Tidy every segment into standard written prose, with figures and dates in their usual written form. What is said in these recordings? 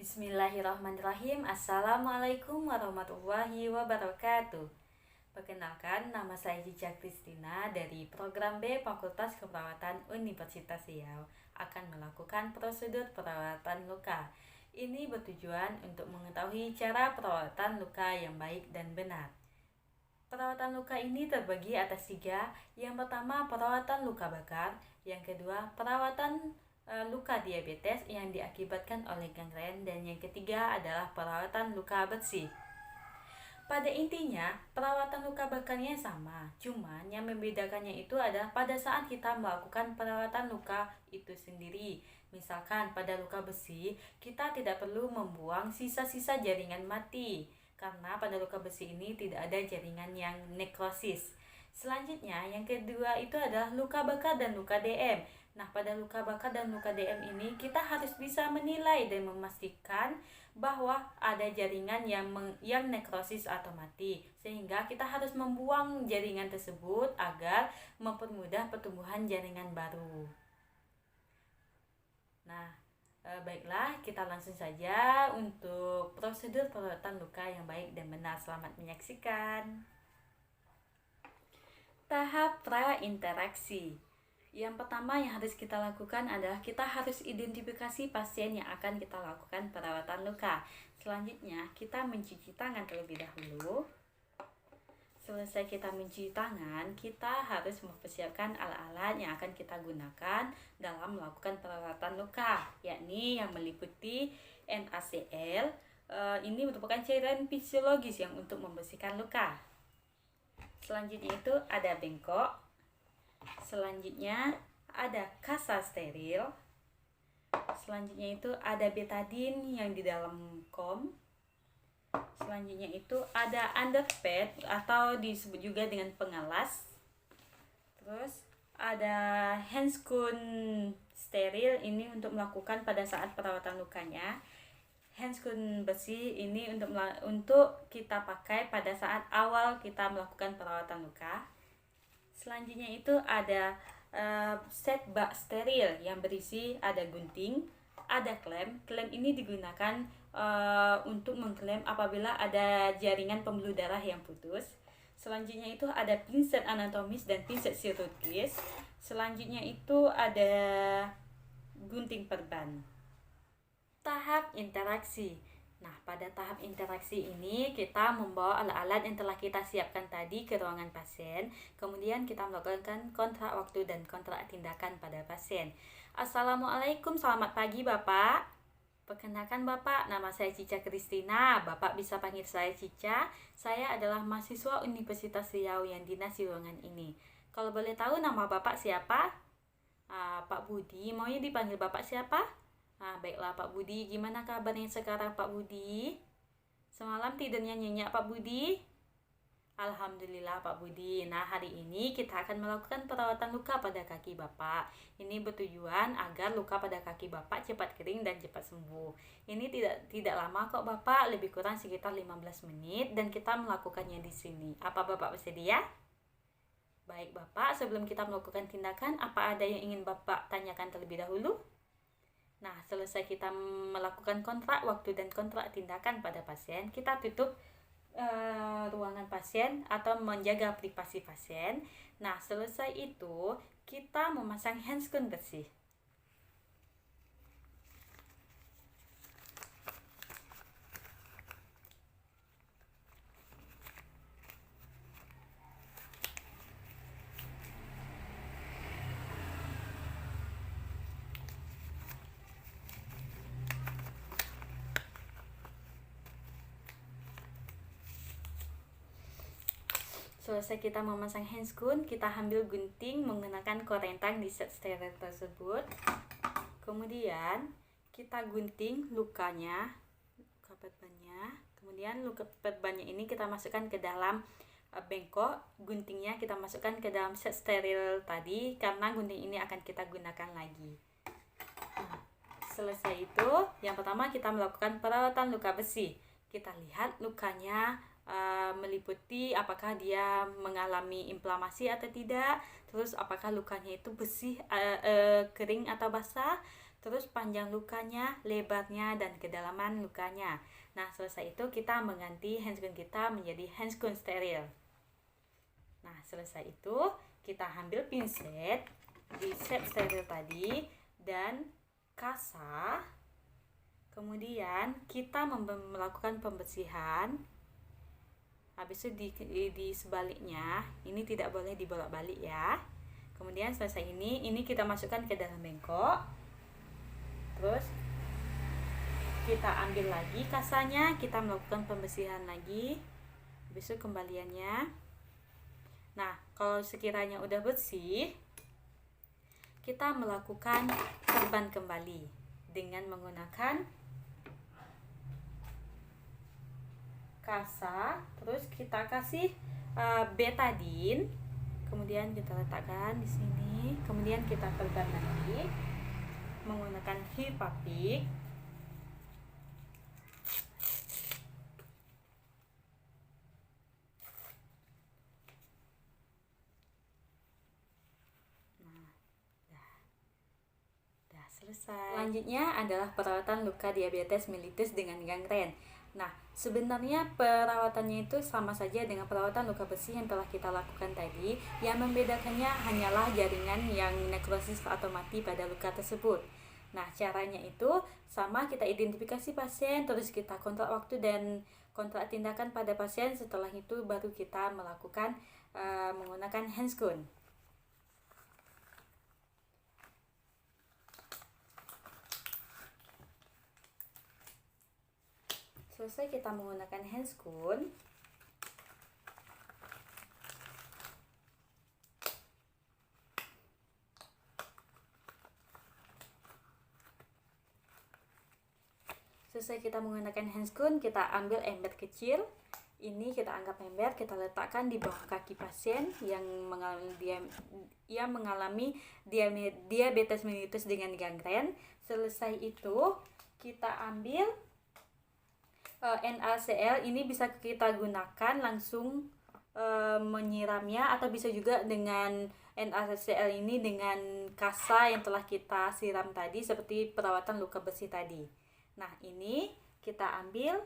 Bismillahirrahmanirrahim. Assalamualaikum warahmatullahi wabarakatuh. Perkenalkan, nama saya Cica Kristina dari Program B Fakultas Keperawatan Universitas Riau akan melakukan prosedur perawatan luka. Ini bertujuan untuk mengetahui cara perawatan luka yang baik dan benar. Perawatan luka ini terbagi atas 3. Yang pertama, perawatan luka bakar. Yang kedua, perawatan luka diabetes yang diakibatkan oleh gangren, dan yang ketiga adalah perawatan luka bersih. Pada intinya, perawatan luka bakarnya sama, cuman yang membedakannya itu adalah pada saat kita melakukan perawatan luka itu sendiri. Misalkan pada luka besi, kita tidak perlu membuang sisa-sisa jaringan mati, karena pada luka besi ini tidak ada jaringan yang nekrosis. Selanjutnya, yang kedua itu adalah luka bakar dan luka DM. Nah, pada luka bakar dan luka DM ini kita harus bisa menilai dan memastikan bahwa ada jaringan yang nekrosis atau mati, sehingga kita harus membuang jaringan tersebut agar mempermudah pertumbuhan jaringan baru. Nah, baiklah, kita langsung saja untuk prosedur perawatan luka yang baik dan benar. Selamat menyaksikan. Tahap pra-interaksi. Yang pertama yang harus kita lakukan adalah kita harus identifikasi pasien yang akan kita lakukan perawatan luka. Selanjutnya, kita mencuci tangan terlebih dahulu. Selesai kita mencuci tangan, kita harus mempersiapkan alat-alat yang akan kita gunakan dalam melakukan perawatan luka, yakni yang meliputi NaCl. Ini merupakan cairan fisiologis yang untuk membersihkan luka. Selanjutnya itu ada bengkok. Selanjutnya ada kasa steril. Selanjutnya itu ada betadine yang di dalam kom. Selanjutnya itu ada underpad atau disebut juga dengan pengalas. Terus ada handscoon steril, ini untuk melakukan pada saat perawatan lukanya. Handscoon besi ini untuk kita pakai pada saat awal kita melakukan perawatan luka. Selanjutnya itu ada set bak steril yang berisi ada gunting, ada klem. Klem ini digunakan untuk mengklem apabila ada jaringan pembuluh darah yang putus. Selanjutnya itu ada pinset anatomis dan pinset chirurgis. Selanjutnya itu ada gunting perban. Tahap interaksi. Nah, pada tahap interaksi ini kita membawa alat-alat yang telah kita siapkan tadi ke ruangan pasien. Kemudian kita melakukan kontrak waktu dan kontrak tindakan pada pasien. Assalamualaikum, selamat pagi Bapak. Perkenalkan Bapak, nama saya Cica Kristina. Bapak bisa panggil saya Cica. Saya adalah mahasiswa Universitas Riau yang dinas di ruangan ini. Kalau boleh tahu nama Bapak siapa? Pak Budi. Maunya dipanggil Bapak siapa? Baiklah Pak Budi, gimana kabarnya sekarang Pak Budi? Semalam tidurnya nyenyak Pak Budi? Alhamdulillah Pak Budi. Nah, hari ini kita akan melakukan perawatan luka pada kaki Bapak. Ini bertujuan agar luka pada kaki Bapak cepat kering dan cepat sembuh. Ini tidak lama kok Bapak, lebih kurang sekitar 15 menit dan kita melakukannya di sini. Apa Bapak bersedia? Baik Bapak, sebelum kita melakukan tindakan, apa ada yang ingin Bapak tanyakan terlebih dahulu? Nah, selesai kita melakukan kontrak waktu dan kontrak tindakan pada pasien, kita tutup ruangan pasien atau menjaga privasi pasien. Nah, selesai itu kita memasang handscoon bersih. Selesai kita memasang handscoon, kita ambil gunting menggunakan korentang di set steril tersebut. Kemudian kita gunting lukanya, luka perbannya. Kemudian luka perbannya ini kita masukkan ke dalam bengkok. Guntingnya kita masukkan ke dalam set steril tadi, karena gunting ini akan kita gunakan lagi. Nah, selesai itu, yang pertama kita melakukan perawatan luka besi. Kita lihat lukanya meliputi apakah dia mengalami inflamasi atau tidak, terus apakah lukanya itu bersih, kering atau basah, terus panjang lukanya, lebarnya, dan kedalaman lukanya. Nah, selesai itu kita mengganti handscoon kita menjadi handscoon steril. Nah, selesai itu kita ambil pinset di set steril tadi dan kasa. Kemudian kita melakukan pembersihan. Habis itu di sebaliknya, ini tidak boleh dibolak-balik ya. Kemudian selesai ini kita masukkan ke dalam bengkok. Terus kita ambil lagi kasanya, kita melakukan pembersihan lagi. Habis itu kembaliannya. Nah, kalau sekiranya udah bersih, kita melakukan perban kembali dengan menggunakan kasa. Terus kita kasih betadine. Kemudian kita letakkan di sini. Kemudian kita perban lagi menggunakan Hypapik. Nah, dah selesai. Selanjutnya adalah perawatan luka diabetes mellitus dengan gangren. Nah, sebenarnya perawatannya itu sama saja dengan perawatan luka besi yang telah kita lakukan tadi. Yang membedakannya hanyalah jaringan yang nekrosis atau mati pada luka tersebut. Nah, caranya itu sama, kita identifikasi pasien, terus kita kontrak waktu dan kontrak tindakan pada pasien. Setelah itu baru kita melakukan menggunakan handscoon. Selesai kita menggunakan handscoon, kita ambil ember kecil. Ini kita anggap ember, kita letakkan di bawah kaki pasien yang mengalami diabetes mellitus dengan gangren. Selesai itu kita ambil NaCl. Ini bisa kita gunakan langsung menyiramnya, atau bisa juga dengan NaCl ini dengan kasa yang telah kita siram tadi, seperti perawatan luka besi tadi. Nah, ini kita ambil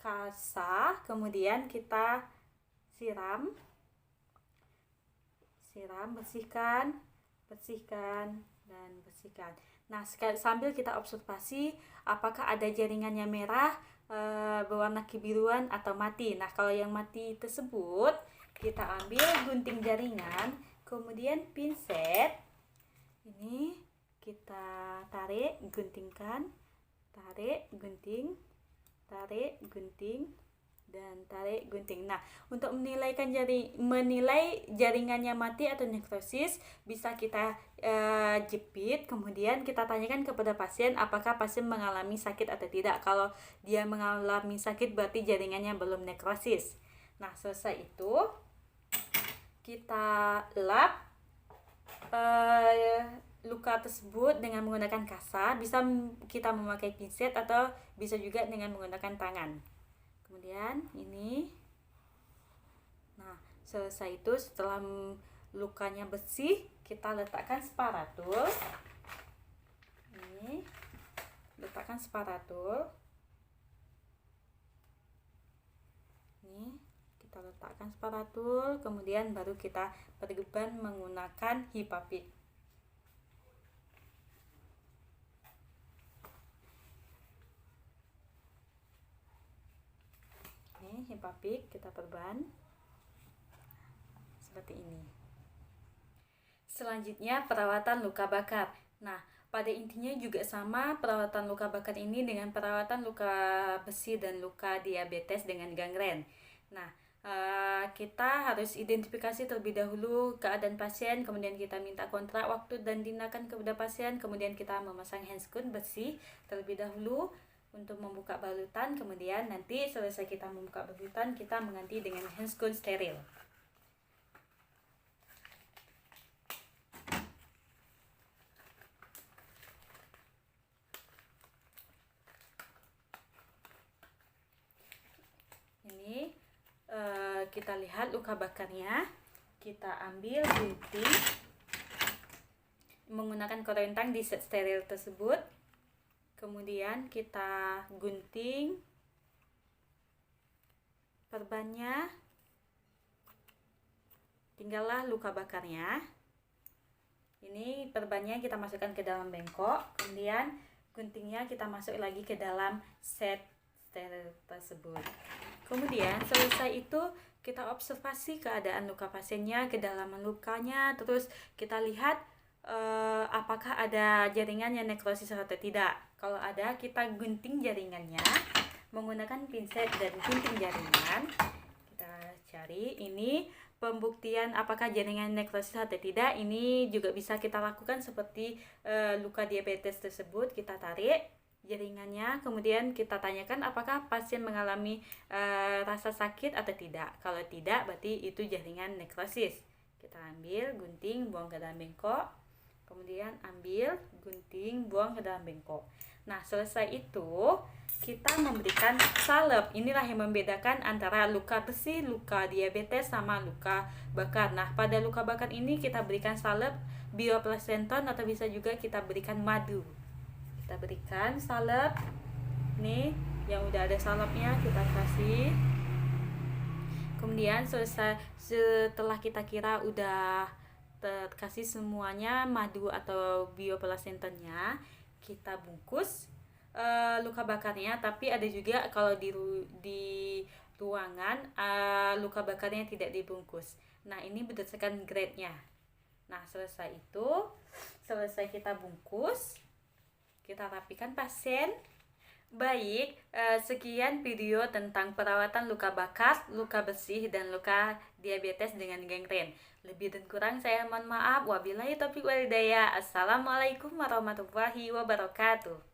kasa, kemudian kita siram, bersihkan, dan bersihkan. Nah, sambil kita observasi apakah ada jaringannya merah, berwarna kebiruan atau mati. Nah, kalau yang mati tersebut kita ambil gunting jaringan, kemudian pinset ini kita tarik, guntingkan, tarik, gunting, dan tarik, gunting. Nah, untuk menilai jaringannya mati atau nekrosis, bisa kita jepit, kemudian kita tanyakan kepada pasien apakah pasien mengalami sakit atau tidak. Kalau dia mengalami sakit, berarti jaringannya belum nekrosis. Nah, selesai itu kita lap luka tersebut dengan menggunakan kasa. Bisa kita memakai pinset atau bisa juga dengan menggunakan tangan. Kemudian ini, nah selesai itu setelah lukanya bersih, kita letakkan sparatul. Ini letakkan sparatul. Ini kita letakkan sparatul, kemudian baru kita perban menggunakan Hypapik. Hypapik kita perban seperti ini. Selanjutnya perawatan luka bakar. Nah, pada intinya juga sama perawatan luka bakar ini dengan perawatan luka besi dan luka diabetes dengan gangren. Nah, kita harus identifikasi terlebih dahulu keadaan pasien, kemudian kita minta kontrak waktu dan tindakan kepada pasien, kemudian kita memasang handscoon bersih terlebih dahulu untuk membuka balutan. Kemudian nanti selesai kita membuka balutan, kita mengganti dengan handscoon steril. Ini kita lihat luka bakarnya. Kita ambil gunting menggunakan korentang di set steril tersebut. Kemudian kita gunting perbannya, tinggallah luka bakarnya. Ini perbannya kita masukkan ke dalam bengkok, kemudian guntingnya kita masuk lagi ke dalam set steril tersebut. Kemudian selesai itu kita observasi keadaan luka pasiennya, kedalaman lukanya, terus kita lihat apakah ada jaringan yang nekrosis atau tidak. Kalau ada, kita gunting jaringannya menggunakan pinset dan gunting jaringan. Kita cari ini pembuktian apakah jaringan nekrosis atau tidak. Ini juga bisa kita lakukan seperti luka diabetes tersebut. Kita tarik jaringannya, kemudian kita tanyakan apakah pasien mengalami rasa sakit atau tidak. Kalau tidak, berarti itu jaringan nekrosis. Kita ambil, gunting, buang ke dalam bengkok, kemudian ambil, gunting, buang ke dalam bengkok. Nah, selesai itu kita memberikan salep. Inilah yang membedakan antara luka besi, luka diabetes, sama luka bakar. Nah, pada luka bakar ini kita berikan salep bioplacenton atau bisa juga kita berikan madu. Kita berikan salep. Nih, yang udah ada salepnya kita kasih. Kemudian selesai, setelah kita kira udah terkasih semuanya madu atau bioplacentonnya, kita bungkus luka bakarnya. Tapi ada juga kalau di ruangan luka bakarnya tidak dibungkus. Nah, ini berdasarkan grade-nya. Nah, selesai kita bungkus, kita rapikan pasien. Baik, sekian video tentang perawatan luka bakar, luka besi, dan luka diabetes dengan gangren. Lebih dan kurang saya mohon maaf. Wabillahi taufiq wal hidayah. Assalamualaikum warahmatullahi wabarakatuh.